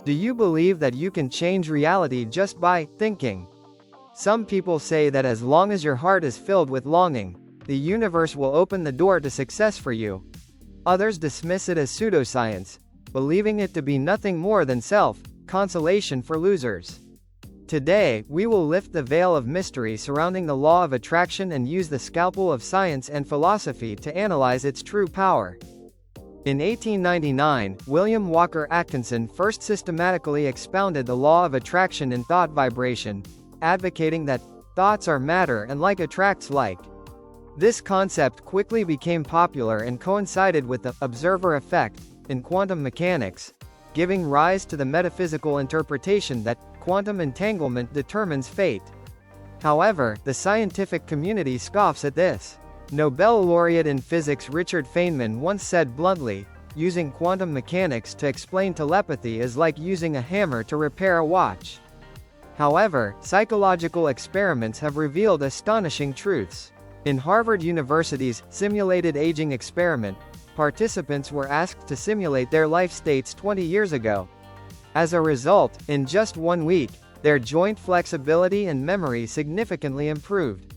Do you believe that you can change reality just by thinking? Some people say that as long as your heart is filled with longing, the universe will open the door to success for you. Others dismiss it as pseudoscience, believing it to be nothing more than consolation for losers. Today, we will lift the veil of mystery surrounding the law of attraction and use the scalpel of science and philosophy to analyze its true power. In 1899, William Walker Atkinson first systematically expounded the law of attraction in thought vibration, advocating that thoughts are matter and like attracts like. This concept quickly became popular and coincided with the observer effect in quantum mechanics, giving rise to the metaphysical interpretation that quantum entanglement determines fate. However, the scientific community scoffs at this. Nobel laureate in physics Richard Feynman once said bluntly, using quantum mechanics to explain telepathy is like using a hammer to repair a watch. However, psychological experiments have revealed astonishing truths. In Harvard University's simulated aging experiment, participants were asked to simulate their life states 20 years ago. As a result, in just 1 week, their joint flexibility and memory significantly improved.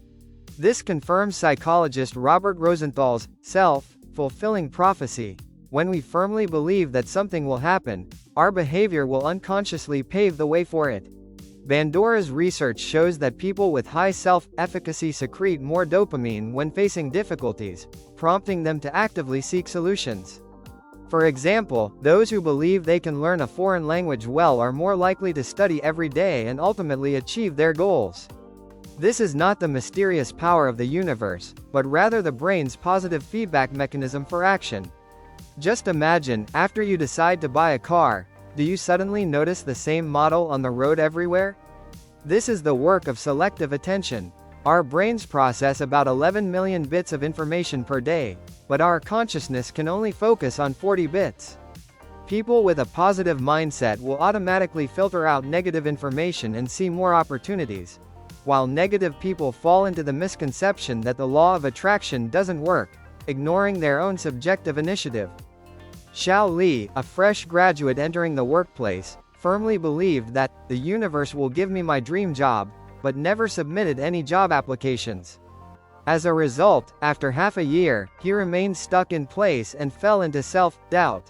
This confirms psychologist Robert Rosenthal's self-fulfilling prophecy. When we firmly believe that something will happen, our behavior will unconsciously pave the way for it. Bandora's research shows that people with high self-efficacy secrete more dopamine when facing difficulties, prompting them to actively seek solutions. For example, those who believe they can learn a foreign language well are more likely to study every day and ultimately achieve their goals. This is not the mysterious power of the universe, but rather the brain's positive feedback mechanism for action. Just imagine, after you decide to buy a car, do you suddenly notice the same model on the road everywhere? This is the work of selective attention. Our brains process about 11 million bits of information per day, but our consciousness can only focus on 40 bits. People with a positive mindset will automatically filter out negative information and see more opportunities, while negative people fall into the misconception that the law of attraction doesn't work, ignoring their own subjective initiative. Xiao Li, a fresh graduate entering the workplace, firmly believed that the universe will give me my dream job, but never submitted any job applications. As a result, after half a year, he remained stuck in place and fell into self-doubt.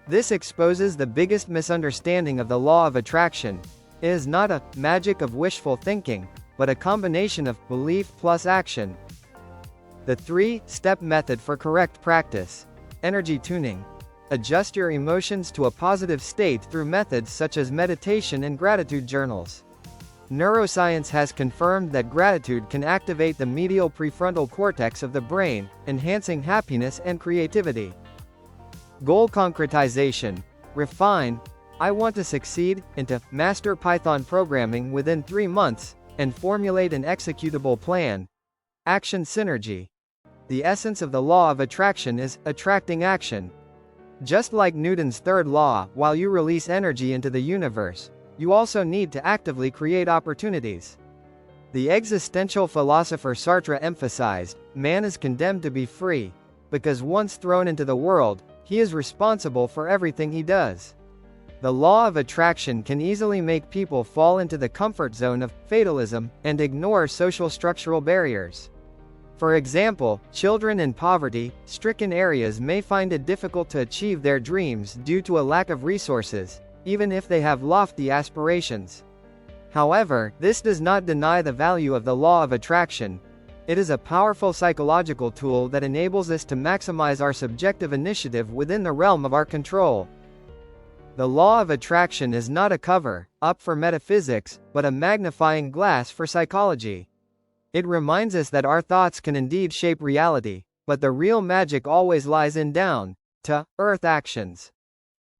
This exposes the biggest misunderstanding of the law of attraction. It is not a magic of wishful thinking, but a combination of belief plus action. The 3-step method for correct practice. Energy tuning. Adjust your emotions to a positive state through methods such as meditation and gratitude journals. Neuroscience has confirmed that gratitude can activate the medial prefrontal cortex of the brain, enhancing happiness and creativity. Goal concretization. Refine, I want to succeed, into master Python programming within 3 months, and formulate an executable plan. Action synergy. The essence of the law of attraction is attracting action. Just like Newton's third law, while you release energy into the universe, you also need to actively create opportunities. The existential philosopher Sartre emphasized, man is condemned to be free, because once thrown into the world, he is responsible for everything he does. The law of attraction can easily make people fall into the comfort zone of fatalism and ignore social structural barriers. For example, children in poverty-stricken areas may find it difficult to achieve their dreams due to a lack of resources, even if they have lofty aspirations. However, this does not deny the value of the law of attraction. It is a powerful psychological tool that enables us to maximize our subjective initiative within the realm of our control. The law of attraction is not a cover-up for metaphysics, but a magnifying glass for psychology. It reminds us that our thoughts can indeed shape reality, but the real magic always lies in down-to-earth actions.